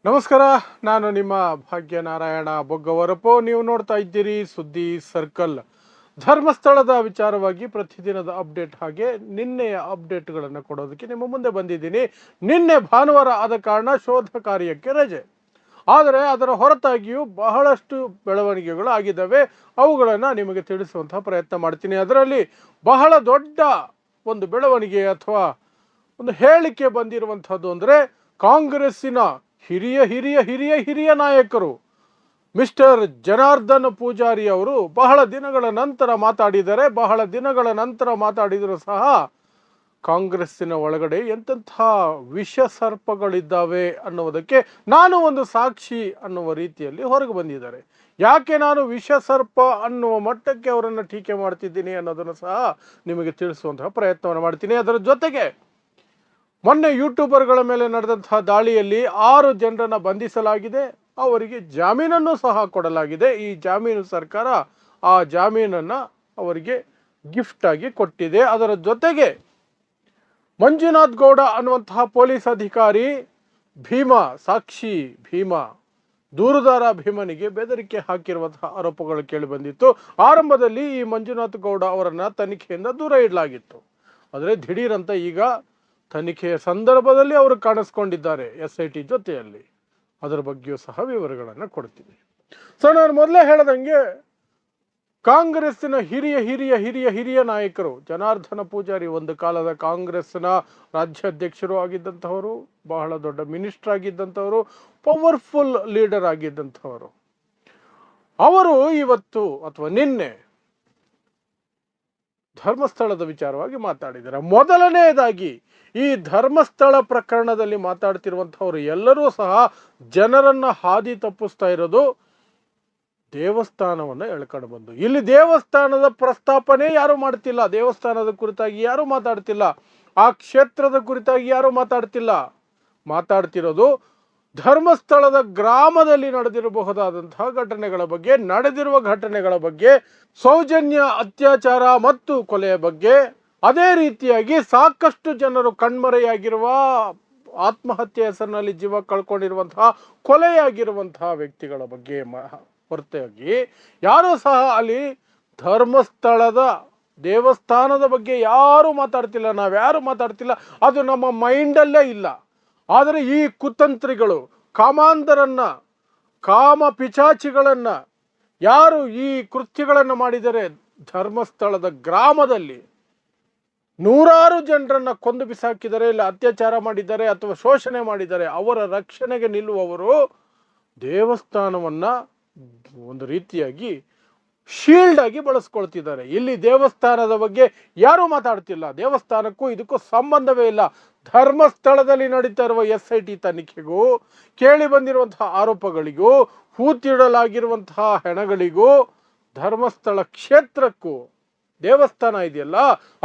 ನಮಸ್ಕಾರ. ನಾನು ನಿಮ್ಮ ಭಾಗ್ಯನಾರಾಯಣ ಬೊಗ್ಗವರಪು. ನೀವು ನೋಡ್ತಾ ಇದ್ದೀರಿ ಸುದ್ದಿ ಸರ್ಕಲ್. ಧರ್ಮಸ್ಥಳದ ವಿಚಾರವಾಗಿ ಪ್ರತಿದಿನದ ಅಪ್ಡೇಟ್ ಹಾಗೆ ನಿನ್ನೆಯ ಅಪ್ಡೇಟ್ಗಳನ್ನು ಕೊಡೋದಕ್ಕೆ ನಿಮ್ಮ ಮುಂದೆ ಬಂದಿದ್ದೀನಿ. ನಿನ್ನೆ ಭಾನುವಾರ ಆದ ಕಾರಣ ಶೋಧ ಕಾರ್ಯಕ್ಕೆ ರಜೆ. ಆದರೆ ಅದರ ಹೊರತಾಗಿಯೂ ಬಹಳಷ್ಟು ಬೆಳವಣಿಗೆಗಳು ಆಗಿದ್ದಾವೆ. ಅವುಗಳನ್ನು ನಿಮಗೆ ತಿಳಿಸುವಂತಹ ಪ್ರಯತ್ನ ಮಾಡ್ತೀನಿ. ಅದರಲ್ಲಿ ಬಹಳ ದೊಡ್ಡ ಒಂದು ಬೆಳವಣಿಗೆ ಅಥವಾ ಒಂದು ಹೇಳಿಕೆ ಬಂದಿರುವಂಥದ್ದು ಅಂದರೆ ಕಾಂಗ್ರೆಸ್ಸಿನ ಹಿರಿಯ ಹಿರಿಯ ಹಿರಿಯ ಹಿರಿಯ ನಾಯಕರು ಮಿಸ್ಟರ್ ಜನಾರ್ದನ್ ಪೂಜಾರಿ ಅವರು ಬಹಳ ದಿನಗಳ ನಂತರ ಮಾತಾಡಿದ್ದಾರೆ. ಬಹಳ ದಿನಗಳ ನಂತರ ಮಾತಾಡಿದರೂ ಸಹ ಕಾಂಗ್ರೆಸ್ಸಿನ ಒಳಗಡೆ ಎಂತೆಂಥ ವಿಷ ಸರ್ಪಗಳಿದ್ದಾವೆ ಅನ್ನುವುದಕ್ಕೆ ನಾನು ಒಂದು ಸಾಕ್ಷಿ ಅನ್ನುವ ರೀತಿಯಲ್ಲಿ ಹೊರಗೆ ಬಂದಿದ್ದಾರೆ. ಯಾಕೆ ನಾನು ವಿಷ ಸರ್ಪ ಅನ್ನುವ ಮಟ್ಟಕ್ಕೆ ಅವರನ್ನು ಟೀಕೆ ಮಾಡ್ತಿದ್ದೀನಿ ಅನ್ನೋದನ್ನು ಸಹ ನಿಮಗೆ ತಿಳಿಸುವಂತಹ ಪ್ರಯತ್ನವನ್ನು ಮಾಡ್ತೀನಿ. ಅದರ ಜೊತೆಗೆ ಮೊನ್ನೆ ಯೂಟ್ಯೂಬರ್ಗಳ ಮೇಲೆ ನಡೆದಂತಹ ದಾಳಿಯಲ್ಲಿ 6 ಜನರನ್ನು ಬಂಧಿಸಲಾಗಿದೆ. ಅವರಿಗೆ ಜಾಮೀನನ್ನು ಸಹ ಕೊಡಲಾಗಿದೆ. ಈ ಜಾಮೀನು ಸರ್ಕಾರ ಆ ಜಾಮೀನನ್ನು ಅವರಿಗೆ ಗಿಫ್ಟ್ ಆಗಿ ಕೊಟ್ಟಿದೆ. ಅದರ ಜೊತೆಗೆ ಮಂಜುನಾಥ್ ಗೌಡ ಅನ್ನುವಂತಹ ಪೊಲೀಸ್ ಅಧಿಕಾರಿ ಭೀಮಾ ಸಾಕ್ಷಿ ಭೀಮಾ ದೂರುದಾರ ಭೀಮನಿಗೆ ಬೆದರಿಕೆ ಹಾಕಿರುವಂತಹ ಆರೋಪಗಳು ಕೇಳಿಬಂದಿತ್ತು. ಆರಂಭದಲ್ಲಿ ಈ ಮಂಜುನಾಥ್ ಗೌಡ ಅವರನ್ನು ತನಿಖೆಯಿಂದ ದೂರ ಇಡಲಾಗಿತ್ತು. ಆದರೆ ದಿಢೀರಂತ ಈಗ ತನಿಖೆಯ ಸಂದರ್ಭದಲ್ಲಿ ಅವರು ಕಾಣಿಸ್ಕೊಂಡಿದ್ದಾರೆ SIT ಜೊತೆಯಲ್ಲಿ. ಅದರ ಬಗ್ಗೆಯೂ ಸಹ ವಿವರಗಳನ್ನು ಕೊಡ್ತೀನಿ. ಸೊ ನಾನು ಮೊದಲೇ ಹೇಳದಂಗೆ ಕಾಂಗ್ರೆಸ್ಸಿನ ಹಿರಿಯ ಹಿರಿಯ ಹಿರಿಯ ಹಿರಿಯ ನಾಯಕರು ಜನಾರ್ದನ ಪೂಜಾರಿ ಒಂದು ಕಾಲದ ಕಾಂಗ್ರೆಸ್ನ ರಾಜ್ಯಾಧ್ಯಕ್ಷರು ಆಗಿದ್ದಂಥವರು, ಬಹಳ ದೊಡ್ಡ ಮಿನಿಸ್ಟರ್ ಆಗಿದ್ದಂಥವರು, ಪವರ್ಫುಲ್ ಲೀಡರ್ ಆಗಿದ್ದಂಥವರು. ಅವರು ಇವತ್ತು ಅಥವಾ ನಿನ್ನೆ ಧರ್ಮಸ್ಥಳದ ವಿಚಾರವಾಗಿ ಮಾತಾಡಿದ್ದಾರೆ. ಮೊದಲನೆಯದಾಗಿ ಈ ಧರ್ಮಸ್ಥಳ ಪ್ರಕರಣದಲ್ಲಿ ಮಾತಾಡ್ತಿರುವಂಥವ್ರು ಎಲ್ಲರೂ ಸಹ ಜನರನ್ನ ಹಾದಿ ತಪ್ಪಿಸ್ತಾ ಇರೋದು ದೇವಸ್ಥಾನವನ್ನು ಎಳ್ಕೊಂಡು ಬಂದು. ಇಲ್ಲಿ ದೇವಸ್ಥಾನದ ಪ್ರಸ್ತಾಪನೆ ಯಾರು ಮಾಡ್ತಿಲ್ಲ, ದೇವಸ್ಥಾನದ ಕುರಿತಾಗಿ ಯಾರು ಮಾತಾಡ್ತಿಲ್ಲ, ಆ ಕ್ಷೇತ್ರದ ಕುರಿತಾಗಿ ಯಾರು ಮಾತಾಡ್ತಿಲ್ಲ. ಮಾತಾಡ್ತಿರೋದು ಧರ್ಮಸ್ಥಳದ ಗ್ರಾಮದಲ್ಲಿ ನಡೆದಿರಬಹುದಾದಂತಹ ಘಟನೆಗಳ ಬಗ್ಗೆ, ನಡೆದಿರುವ ಘಟನೆಗಳ ಬಗ್ಗೆ, ಸೌಜನ್ಯ ಅತ್ಯಾಚಾರ ಮತ್ತು ಕೊಲೆಯ ಬಗ್ಗೆ, ಅದೇ ರೀತಿಯಾಗಿ ಸಾಕಷ್ಟು ಜನರು ಕಣ್ಮರೆಯಾಗಿರುವ, ಆತ್ಮಹತ್ಯೆ ಹೆಸರಿನಲ್ಲಿ ಜೀವ ಕಳ್ಕೊಂಡಿರುವಂತಹ, ಕೊಲೆಯಾಗಿರುವಂತಹ ವ್ಯಕ್ತಿಗಳ ಬಗ್ಗೆ ಹೊರತಾಗಿ ಯಾರೂ ಸಹ ಅಲ್ಲಿ ಧರ್ಮಸ್ಥಳದ ದೇವಸ್ಥಾನದ ಬಗ್ಗೆ ಯಾರು ಮಾತಾಡ್ತಿಲ್ಲ. ನಾವ್ಯಾರು ಮಾತಾಡ್ತಿಲ್ಲ. ಅದು ನಮ್ಮ ಮೈಂಡಲ್ಲೇ ಇಲ್ಲ. ಆದರೆ ಈ ಕುತಂತ್ರಿಗಳು, ಕಾಮಾಂಧರನ್ನ, ಕಾಮ ಪಿಚಾಚಿಗಳನ್ನ ಯಾರು ಈ ಕೃತ್ಯಗಳನ್ನು ಮಾಡಿದರೆ ಧರ್ಮಸ್ಥಳದ ಗ್ರಾಮದಲ್ಲಿ ನೂರಾರು ಜನರನ್ನ ಕೊಂದು ಬಿಸಾಕಿದ್ದಾರೆ, ಇಲ್ಲ ಅತ್ಯಾಚಾರ ಮಾಡಿದ್ದಾರೆ ಅಥವಾ ಶೋಷಣೆ ಮಾಡಿದ್ದಾರೆ, ಅವರ ರಕ್ಷಣೆಗೆ ನಿಲ್ಲುವವರು ದೇವಸ್ಥಾನವನ್ನ ಒಂದು ರೀತಿಯಾಗಿ ಶೀಲ್ಡ್ ಆಗಿ ಬಳಸ್ಕೊಳ್ತಿದ್ದಾರೆ. ಇಲ್ಲಿ ದೇವಸ್ಥಾನದ ಬಗ್ಗೆ ಯಾರೂ ಮಾತಾಡ್ತಿಲ್ಲ. ದೇವಸ್ಥಾನಕ್ಕೂ ಇದಕ್ಕೂ ಸಂಬಂಧವೇ ಇಲ್ಲ. ಧರ್ಮಸ್ಥಳದಲ್ಲಿ ನಡೀತಾ ಇರುವ SIT ತನಿಖೆಗೂ, ಕೇಳಿ ಬಂದಿರುವಂತಹ ಆರೋಪಗಳಿಗೂ, ಹೂತಿಡಲಾಗಿರುವಂತಹ ಹೆಣಗಳಿಗೂ, ಧರ್ಮಸ್ಥಳ ಕ್ಷೇತ್ರಕ್ಕೂ, ದೇವಸ್ಥಾನ ಇದೆಯಲ್ಲ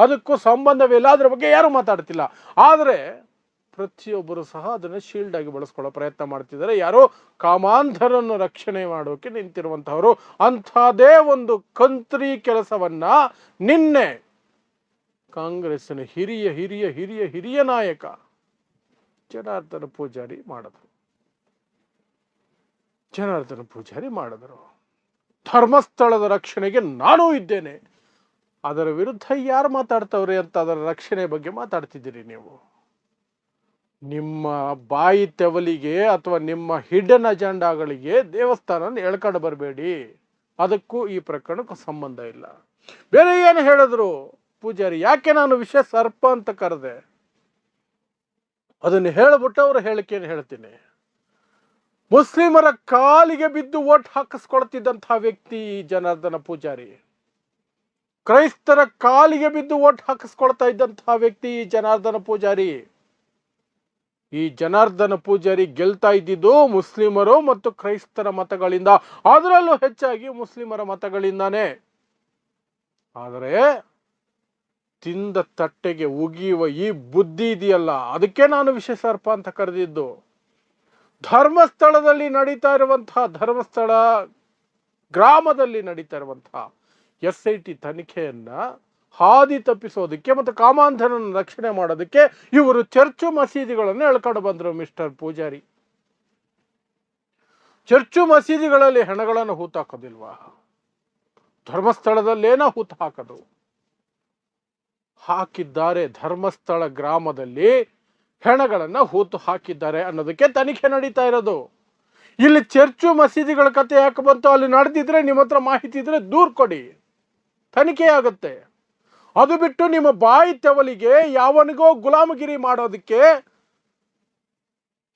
ಅದಕ್ಕೂ ಸಂಬಂಧವೇ ಇಲ್ಲ. ಅದರ ಬಗ್ಗೆ ಯಾರು ಮಾತಾಡ್ತಿಲ್ಲ. ಆದರೆ ಪ್ರತಿಯೊಬ್ಬರು ಸಹ ಅದನ್ನು ಶೀಲ್ಡ್ ಆಗಿ ಬಳಸ್ಕೊಳ್ಳೋ ಪ್ರಯತ್ನ ಮಾಡ್ತಿದ್ದಾರೆ. ಯಾರೋ ಕಾಮಾಂಧರನ್ನು ರಕ್ಷಣೆ ಮಾಡೋಕೆ ನಿಂತಿರುವಂತಹವರು. ಅಂಥದೇ ಒಂದು ಕಂತ್ರಿ ಕೆಲಸವನ್ನ ನಿನ್ನೆ ಕಾಂಗ್ರೆಸ್ಸಿನ ಹಿರಿಯ ಹಿರಿಯ ಹಿರಿಯ ಹಿರಿಯ ನಾಯಕ ಜನಾರ್ದನ ಪೂಜಾರಿ ಮಾಡಿದರು. ಧರ್ಮಸ್ಥಳದ ರಕ್ಷಣೆಗೆ ನಾನೂ ಇದ್ದೇನೆ. ಅದರ ವಿರುದ್ಧ ಯಾರು ಮಾತಾಡ್ತವ್ರೆ ಅಂತ ಅದರ ರಕ್ಷಣೆ ಬಗ್ಗೆ ಮಾತಾಡ್ತಿದ್ದೀರಿ ನೀವು. ನಿಮ್ಮ ಬಾಯಿ ತೆವಲಿಗೆ ಅಥವಾ ನಿಮ್ಮ ಹಿಡನ್ ಅಜೆಂಡಾಗಳಿಗೆ ದೇವಸ್ಥಾನ ಎಳ್ಕೊಂಡು ಬರಬೇಡಿ. ಅದಕ್ಕೂ ಈ ಪ್ರಕರಣಕ್ಕೂ ಸಂಬಂಧ ಇಲ್ಲ. ಬೇರೆ ಏನು ಹೇಳಿದ್ರು ಪೂಜಾರಿ? ಯಾಕೆ ನಾನು ವಿಷ ಸರ್ಪ ಅಂತ ಕರೆದೆ ಅದನ್ನು ಹೇಳ್ಬಿಟ್ಟು ಅವರ ಹೇಳಿಕೆಯನ್ನು ಹೇಳ್ತೀನಿ. ಮುಸ್ಲಿಮರ ಕಾಲಿಗೆ ಬಿದ್ದು ಓಟ್ ಹಾಕಿಸ್ಕೊಳ್ತಿದ್ದಂತಹ ವ್ಯಕ್ತಿ ಜನಾರ್ದನ ಪೂಜಾರಿ. ಕ್ರೈಸ್ತರ ಕಾಲಿಗೆ ಬಿದ್ದು ಓಟ್ ಹಾಕಿಸ್ಕೊಳ್ತಾ ಇದ್ದಂತಹ ವ್ಯಕ್ತಿ ಜನಾರ್ದನ ಪೂಜಾರಿ. ಈ ಜನಾರ್ದನ ಪೂಜಾರಿ ಗೆಲ್ತಾ ಇದ್ದಿದ್ದು ಮುಸ್ಲಿಮರು ಮತ್ತು ಕ್ರೈಸ್ತರ ಮತಗಳಿಂದ, ಅದರಲ್ಲೂ ಹೆಚ್ಚಾಗಿ ಮುಸ್ಲಿಮರ ಮತಗಳಿಂದಾನೇ. ಆದರೆ ತಿಂದ ತಟ್ಟೆಗೆ ಉಗಿಯುವ ಈ ಬುದ್ಧಿ ಇದೆಯಲ್ಲ, ಅದಕ್ಕೆ ನಾನು ವಿಷ ಸರ್ಪ ಅಂತ ಕರೆದಿದ್ದು. ಧರ್ಮಸ್ಥಳದಲ್ಲಿ ನಡೀತಾ ಇರುವಂತಹ, ಧರ್ಮಸ್ಥಳ ಗ್ರಾಮದಲ್ಲಿ ನಡೀತಾ ಇರುವಂತಹ SIT ತನಿಖೆಯನ್ನ ಹಾದಿ ತಪ್ಪಿಸೋದಕ್ಕೆ ಮತ್ತು ಕಾಮಾಂಧರನ್ನು ರಕ್ಷಣೆ ಮಾಡೋದಕ್ಕೆ ಇವರು ಚರ್ಚು ಮಸೀದಿಗಳನ್ನು ಎಳ್ಕೊಂಡು ಬಂದರು ಮಿಸ್ಟರ್ ಪೂಜಾರಿ. ಚರ್ಚು ಮಸೀದಿಗಳಲ್ಲಿ ಹೆಣಗಳನ್ನು ಹೂತಾಕೋದಿಲ್ವಾ? ಧರ್ಮಸ್ಥಳದಲ್ಲೇನ ಹೂತು ಹಾಕೋದು? ಹಾಕಿದ್ದಾರೆ. ಧರ್ಮಸ್ಥಳ ಗ್ರಾಮದಲ್ಲಿ ಹೆಣಗಳನ್ನ ಹೂತು ಹಾಕಿದ್ದಾರೆ ಅನ್ನೋದಕ್ಕೆ ತನಿಖೆ ನಡೀತಾ ಇರೋದು. ಇಲ್ಲಿ ಚರ್ಚು ಮಸೀದಿಗಳ ಕತೆ ಯಾಕೆ ಬಂತು? ಅಲ್ಲಿ ನಡೆದಿದ್ರೆ ನಿಮ್ಮ ಹತ್ರ ಮಾಹಿತಿ ಇದ್ರೆ ದೂರ್ ಕೊಡಿ, ತನಿಖೆ ಆಗುತ್ತೆ. ಅದು ಬಿಟ್ಟು ನಿಮ್ಮ ಬಾಯಿ ತೆವಲಿಗೆ ಯಾವನಿಗೋ ಗುಲಾಮಗಿರಿ ಮಾಡೋದಕ್ಕೆ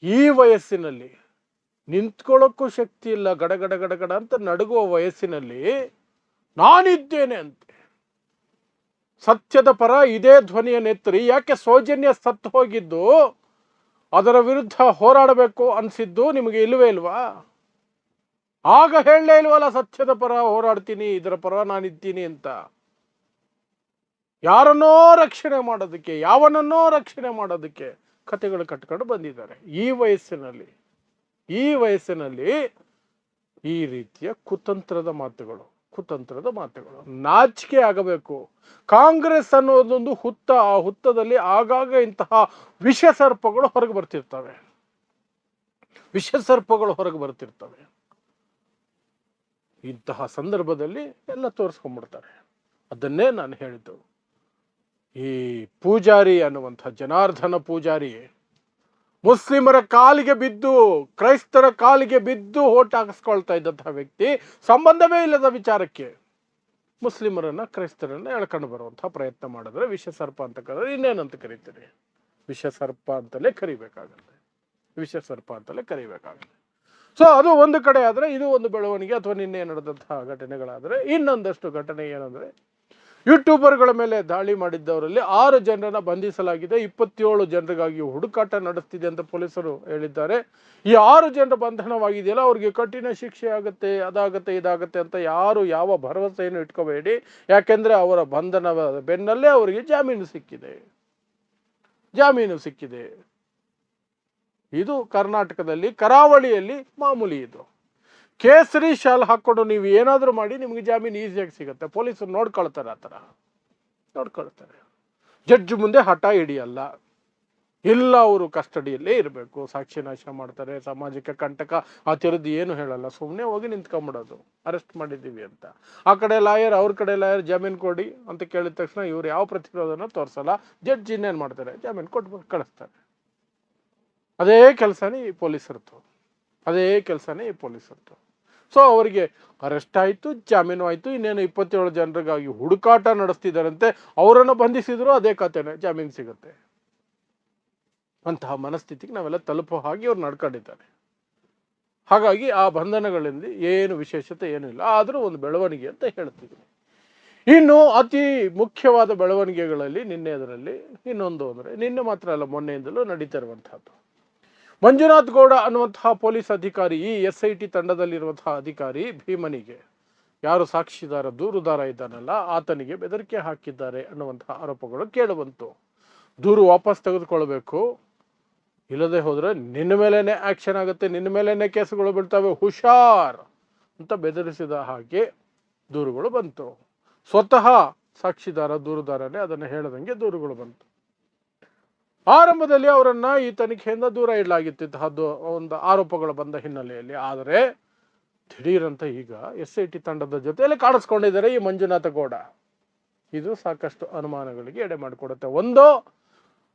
ಈ ವಯಸ್ಸಿನಲ್ಲಿ ನಿಂತ್ಕೊಳ್ಳೋಕ್ಕೂ ಶಕ್ತಿ ಇಲ್ಲ, ಗಡಗಡ ಗಡಗಡ ಅಂತ ನಡುಗುವ ವಯಸ್ಸಿನಲ್ಲಿ ನಾನಿದ್ದೇನೆ ಅಂತೆ ಸತ್ಯದ ಪರ ಇದೇ ಧ್ವನಿಯನ್ನೆತ್ತರಿ. ಯಾಕೆ ಸೌಜನ್ಯ ಸತ್ತು ಹೋಗಿದ್ದು ಅದರ ವಿರುದ್ಧ ಹೋರಾಡಬೇಕು ಅನ್ಸಿದ್ದು ನಿಮಗೆ ಇಲ್ವೇ ಇಲ್ವಾ? ಆಗ ಹೇಳಲೇ ಇಲ್ವಲ್ಲ ಸತ್ಯದ ಪರ ಹೋರಾಡ್ತೀನಿ, ಇದರ ಪರ ನಾನಿದ್ದೀನಿ ಅಂತ. ಯಾರನ್ನೋ ರಕ್ಷಣೆ ಮಾಡೋದಕ್ಕೆ, ಯಾವನನ್ನೋ ರಕ್ಷಣೆ ಮಾಡೋದಕ್ಕೆ ಕಥೆಗಳು ಕಟ್ಕೊಂಡು ಬಂದಿದ್ದಾರೆ. ಈ ವಯಸ್ಸಿನಲ್ಲಿ ಈ ರೀತಿಯ ಕುತಂತ್ರದ ಮಾತುಗಳು. ನಾಚಿಕೆ ಆಗಬೇಕು. ಕಾಂಗ್ರೆಸ್ ಅನ್ನೋದೊಂದು ಹುತ್ತ. ಆ ಹುತ್ತದಲ್ಲಿ ಆಗಾಗ ಇಂತಹ ವಿಷಸರ್ಪಗಳು ಹೊರಗೆ ಬರ್ತಿರ್ತವೆ. ಇಂತಹ ಸಂದರ್ಭದಲ್ಲಿ ಎಲ್ಲ ತೋರಿಸ್ಕೊಂಡ್ಬಿಡ್ತಾರೆ. ಅದನ್ನೇ ನಾನು ಹೇಳಿದ್ದು. ಈ ಪೂಜಾರಿ ಅನ್ನುವಂಥ ಜನಾರ್ದನ ಪೂಜಾರಿ ಮುಸ್ಲಿಮರ ಕಾಲಿಗೆ ಬಿದ್ದು, ಕ್ರೈಸ್ತರ ಕಾಲಿಗೆ ಬಿದ್ದು ಓಟ್ ಹಾಕಿಸ್ಕೊಳ್ತಾ ಇದ್ದಂತಹ ವ್ಯಕ್ತಿ ಸಂಬಂಧವೇ ಇಲ್ಲದ ವಿಚಾರಕ್ಕೆ ಮುಸ್ಲಿಮರನ್ನ ಕ್ರೈಸ್ತರನ್ನ ಎಳ್ಕೊಂಡು ಬರುವಂತಹ ಪ್ರಯತ್ನ ಮಾಡಿದ್ರೆ ವಿಷಸರ್ಪ ಅಂತ ಕರೆದ್ರೆ ಇನ್ನೇನಂತ ಕರೀತೀರಿ? ವಿಷಸರ್ಪ ಅಂತಲೇ ಕರಿಬೇಕಾಗತ್ತೆ. ಸೊ ಅದು ಒಂದು ಕಡೆ ಆದ್ರೆ ಇದು ಒಂದು ಬೆಳವಣಿಗೆ. ಅಥವಾ ನಿನ್ನೆ ನಡೆದಂತಹ ಘಟನೆಗಳಾದ್ರೆ ಇನ್ನೊಂದಷ್ಟು ಘಟನೆ ಏನಂದ್ರೆ, ಯೂಟ್ಯೂಬರ್ಗಳ ಮೇಲೆ ದಾಳಿ ಮಾಡಿದ್ದವರಲ್ಲಿ 6 ಜನರನ್ನ ಬಂಧಿಸಲಾಗಿದೆ. 27 ಜನರಿಗಾಗಿ ಹುಡುಕಾಟ ನಡೆಸ್ತಿದೆ ಅಂತ ಪೊಲೀಸರು ಹೇಳಿದ್ದಾರೆ. ಈ 6 ಜನರ ಬಂಧನವಾಗಿದೆಯಲ್ಲ, ಅವ್ರಿಗೆ ಕಠಿಣ ಶಿಕ್ಷೆ ಆಗುತ್ತೆ, ಅದಾಗತ್ತೆ, ಇದಾಗತ್ತೆ ಅಂತ ಯಾರು ಯಾವ ಭರವಸೆಯನ್ನು ಇಟ್ಕೋಬೇಡಿ. ಯಾಕೆಂದ್ರೆ ಅವರ ಬಂಧನದ ಬೆನ್ನಲ್ಲೇ ಅವರಿಗೆ ಜಾಮೀನು ಸಿಕ್ಕಿದೆ. ಇದು ಕರ್ನಾಟಕದಲ್ಲಿ ಕರಾವಳಿಯಲ್ಲಿ ಮಾಮೂಲಿ. ಇದು ಕೇಸರಿ ಶಾಲ್ ಹಾಕೊಂಡು ನೀವು ಏನಾದರೂ ಮಾಡಿ ನಿಮಗೆ ಜಾಮೀನು ಈಸಿಯಾಗಿ ಸಿಗುತ್ತೆ. ಪೊಲೀಸರು ನೋಡ್ಕೊಳ್ತಾರೆ, ಆ ಥರ ನೋಡ್ಕೊಳ್ತಾರೆ. ಜಡ್ಜ್ ಮುಂದೆ ಹಠ ಹಿಡಿಯಲ್ಲ. ಇಲ್ಲ, ಅವರು ಕಸ್ಟಡಿಯಲ್ಲೇ ಇರಬೇಕು. ಸಾಕ್ಷಿ ನಾಶ ಮಾಡ್ತಾರೆ, ಸಮಾಜಕ್ಕೆ ಕಂಟಕ. ಆ ಥರದ್ದು ಏನು ಹೇಳಲ್ಲ, ಸುಮ್ಮನೆ ಹೋಗಿ ನಿಂತ್ಕೊಂಬಿಡೋದು, ಅರೆಸ್ಟ್ ಮಾಡಿದ್ದೀವಿ ಅಂತ. ಆ ಕಡೆ ಲಾಯರ್, ಅವ್ರ ಕಡೆ ಲಾಯರ್ ಜಾಮೀನು ಕೊಡಿ ಅಂತ ಕೇಳಿದ ತಕ್ಷಣ ಇವ್ರು ಯಾವ ಪ್ರತಿರೋಧನ ತೋರಿಸಲ್ಲ. ಜಡ್ಜ್ ಇನ್ನೇನು ಮಾಡ್ತಾರೆ, ಜಾಮೀನು ಕೊಟ್ಟು ಕಳಿಸ್ತಾರೆ. ಅದೇ ಕೆಲಸನೇ ಈ ಪೊಲೀಸರದ್ದು. ಸೊ ಅವರಿಗೆ ಅರೆಸ್ಟ್ ಆಯಿತು, ಜಾಮೀನು ಆಯಿತು. ಇನ್ನೇನು 27 ಜನರಿಗಾಗಿ ಹುಡುಕಾಟ ನಡೆಸ್ತಿದ್ದಾರಂತೆ. ಅವರನ್ನು ಬಂಧಿಸಿದ್ರು ಅದೇ ಕಥೆನೇ, ಜಾಮೀನು ಸಿಗುತ್ತೆ. ಅಂತಹ ಮನಸ್ಥಿತಿಗೆ ನಾವೆಲ್ಲ ತಲುಪೋ ಹಾಗೆ ಅವ್ರು ನಡ್ಕೊಂಡಿದ್ದಾರೆ. ಹಾಗಾಗಿ ಆ ಬಂಧನಗಳಿಂದ ಏನು ವಿಶೇಷತೆ ಏನೂ ಇಲ್ಲ, ಆದರೂ ಒಂದು ಬೆಳವಣಿಗೆ ಅಂತ ಹೇಳ್ತಿದ್ದೀನಿ. ಇನ್ನು ಅತಿ ಮುಖ್ಯವಾದ ಬೆಳವಣಿಗೆಗಳಲ್ಲಿ ಅದರಲ್ಲಿ ಇನ್ನೊಂದು ಅಂದರೆ, ನಿನ್ನೆ ಮಾತ್ರ ಅಲ್ಲ ಮೊನ್ನೆಯಿಂದಲೂ ನಡೀತಾ ಇರುವಂತಹದ್ದು. ಮಂಜುನಾಥ್ ಗೌಡ ಅನ್ನುವಂತಹ ಪೊಲೀಸ್ ಅಧಿಕಾರಿ, ಈ SIT ತಂಡದಲ್ಲಿರುವಂತಹ ಅಧಿಕಾರಿ ಭೀಮನಿಗೆ, ಯಾರು ಸಾಕ್ಷಿದಾರ ದೂರುದಾರ ಇದ್ದಾನಲ್ಲ ಆತನಿಗೆ ಬೆದರಿಕೆ ಹಾಕಿದ್ದಾರೆ ಅನ್ನುವಂತಹ ಆರೋಪಗಳು ಕೇಳಿಬಂತು. ದೂರು ವಾಪಸ್ ತೆಗೆದುಕೊಳ್ಬೇಕು, ಇಲ್ಲದೆ ಹೋದ್ರೆ ನಿನ್ನ ಮೇಲೇನೆ ಆಕ್ಷನ್ ಆಗುತ್ತೆ, ನಿನ್ನ ಮೇಲೇನೆ ಕೇಸುಗಳು ಬೀಳ್ತವೆ, ಹುಷಾರ್ ಅಂತ ಬೆದರಿಸಿದ ಹಾಗೆ ದೂರುಗಳು ಬಂತು. ಸ್ವತಃ ಸಾಕ್ಷಿದಾರ ದೂರುದಾರನೇ ಅದನ್ನು ಹೇಳದಂಗೆ ದೂರುಗಳು ಬಂತು. ಆರಂಭದಲ್ಲಿ ಅವರನ್ನ ಈ ತನಿಖೆಯಿಂದ ದೂರ ಇಡಲಾಗಿತ್ತು ಒಂದು ಆರೋಪಗಳು ಬಂದ ಹಿನ್ನೆಲೆಯಲ್ಲಿ. ಆದರೆ ದಿಢೀರಂತ ಈಗ SIT ತಂಡದ ಜೊತೆಯಲ್ಲಿ ಕಾಣಿಸ್ಕೊಂಡಿದ್ದಾರೆ ಈ ಮಂಜುನಾಥ ಗೌಡ. ಇದು ಸಾಕಷ್ಟು ಅನುಮಾನಗಳಿಗೆ ಎಡೆ ಮಾಡಿಕೊಡುತ್ತೆ. ಒಂದು,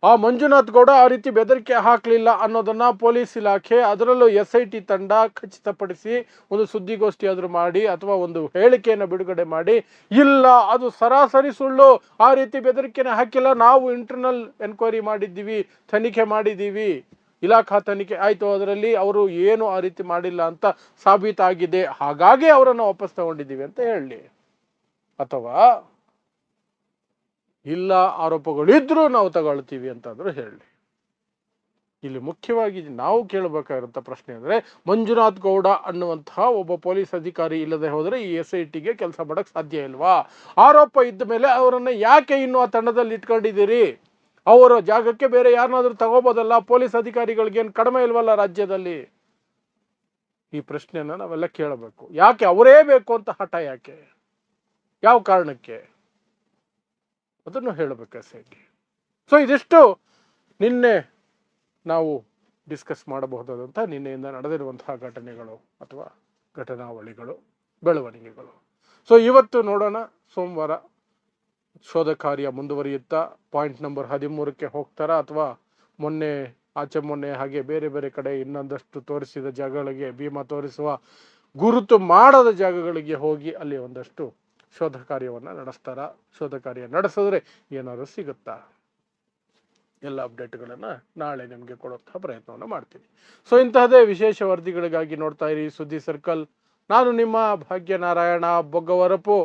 ಆ ಮಂಜುನಾಥ್ ಗೌಡ ಆ ರೀತಿ ಬೆದರಿಕೆ ಹಾಕಲಿಲ್ಲ ಅನ್ನೋದನ್ನ ಪೊಲೀಸ್ ಇಲಾಖೆ, ಅದರಲ್ಲೂ SIT ತಂಡ ಖಚಿತಪಡಿಸಿ ಒಂದು ಸುದ್ದಿಗೋಷ್ಠಿ ಆದರೂ ಮಾಡಿ ಅಥವಾ ಒಂದು ಹೇಳಿಕೆಯನ್ನು ಬಿಡುಗಡೆ ಮಾಡಿ, ಇಲ್ಲ ಅದು ಸರಾಸರಿ ಸುಳ್ಳು, ಆ ರೀತಿ ಬೆದರಿಕೆನ ಹಾಕಿಲ್ಲ, ನಾವು ಇಂಟರ್ನಲ್ ಎನ್ಕ್ವೈರಿ ಮಾಡಿದ್ದೀವಿ, ತನಿಖೆ ಮಾಡಿದ್ದೀವಿ, ಇಲಾಖಾ ತನಿಖೆ ಆಯಿತು, ಅದರಲ್ಲಿ ಅವರು ಏನು ಆ ರೀತಿ ಮಾಡಿಲ್ಲ ಅಂತ ಸಾಬೀತಾಗಿದೆ, ಹಾಗಾಗಿ ಅವರನ್ನು ವಾಪಸ್ ತಗೊಂಡಿದ್ದೀವಿ ಅಂತ ಹೇಳಲಿ. ಅಥವಾ ಇಲ್ಲ ಆರೋಪಗಳಿದ್ರೂ ನಾವು ತಗೊಳ್ತೀವಿ ಅಂತಾದರೂ ಹೇಳಲಿ. ಇಲ್ಲಿ ಮುಖ್ಯವಾಗಿ ನಾವು ಕೇಳಬೇಕಾಗಿರುವಂಥ ಪ್ರಶ್ನೆ ಅಂದರೆ, ಮಂಜುನಾಥ್ ಗೌಡ ಅನ್ನುವಂತಹ ಒಬ್ಬ ಪೊಲೀಸ್ ಅಧಿಕಾರಿ ಇಲ್ಲದೆ ಹೋದರೆ ಈ SITಗೆ ಕೆಲಸ ಮಾಡೋಕ್ಕೆ ಸಾಧ್ಯ ಇಲ್ವಾ? ಆರೋಪ ಇದ್ದ ಮೇಲೆ ಅವರನ್ನು ಯಾಕೆ ಇನ್ನೂ ಆ ತಂಡದಲ್ಲಿ ಇಟ್ಕೊಂಡಿದ್ದೀರಿ? ಅವರ ಜಾಗಕ್ಕೆ ಬೇರೆ ಯಾರನ್ನಾದ್ರೂ ತಗೋಬೋದಲ್ಲ? ಪೊಲೀಸ್ ಅಧಿಕಾರಿಗಳಿಗೇನು ಕಡಿಮೆ ಇಲ್ವಲ್ಲ ರಾಜ್ಯದಲ್ಲಿ? ಈ ಪ್ರಶ್ನೆಯನ್ನು ನಾವೆಲ್ಲ ಕೇಳಬೇಕು. ಯಾಕೆ ಅವರೇ ಬೇಕು ಅಂತ ಹಠ? ಯಾಕೆ? ಯಾವ ಕಾರಣಕ್ಕೆ? ಅದನ್ನು ಹೇಳಬೇಕು SIT. ಸೊ ಇದಿಷ್ಟು ನಿನ್ನೆ ನಾವು ಡಿಸ್ಕಸ್ ಮಾಡಬಹುದಾದಂಥ ನಿನ್ನೆಯಿಂದ ನಡೆದಿರುವಂತಹ ಘಟನೆಗಳು ಅಥವಾ ಘಟನಾವಳಿಗಳು, ಬೆಳವಣಿಗೆಗಳು. ಸೊ ಇವತ್ತು ನೋಡೋಣ, ಸೋಮವಾರ ಶೋಧ ಕಾರ್ಯ ಮುಂದುವರಿಯುತ್ತಾ ಪಾಯಿಂಟ್ ನಂಬರ್ 13ಕ್ಕೆ ಹೋಗ್ತಾರಾ ಅಥವಾ ಆಚೆ ಮೊನ್ನೆ ಹಾಗೆ ಬೇರೆ ಬೇರೆ ಕಡೆ ಇನ್ನೊಂದಷ್ಟು ತೋರಿಸಿದ ಜಾಗಗಳಿಗೆ, ಭೀಮಾ ತೋರಿಸುವ ಗುರುತು ಮಾಡದ ಜಾಗಗಳಿಗೆ ಹೋಗಿ ಅಲ್ಲಿ ಒಂದಷ್ಟು ಶೋಧ ಕಾರ್ಯವನ್ನು ನಡೆಸ್ತಾರ? ಶೋಧ ಕಾರ್ಯ ನಡೆಸಿದ್ರೆ ಏನಾದ್ರು ಸಿಗುತ್ತಾ? ಎಲ್ಲ ಅಪ್ಡೇಟ್ಗಳನ್ನು ನಾಳೆ ನಿಮಗೆ ಕೊಡುವಂತಹ ಪ್ರಯತ್ನವನ್ನು ಮಾಡ್ತೀನಿ. ಸೊ ಇಂತಹದೇ ವಿಶೇಷ ವರದಿಗಳಿಗಾಗಿ ನೋಡ್ತಾ ಇರಿ ಸುದ್ದಿ ಸರ್ಕಲ್. ನಾನು ನಿಮ್ಮ ಭಾಗ್ಯನಾರಾಯಣ ಬೊಗ್ಗವರಪು.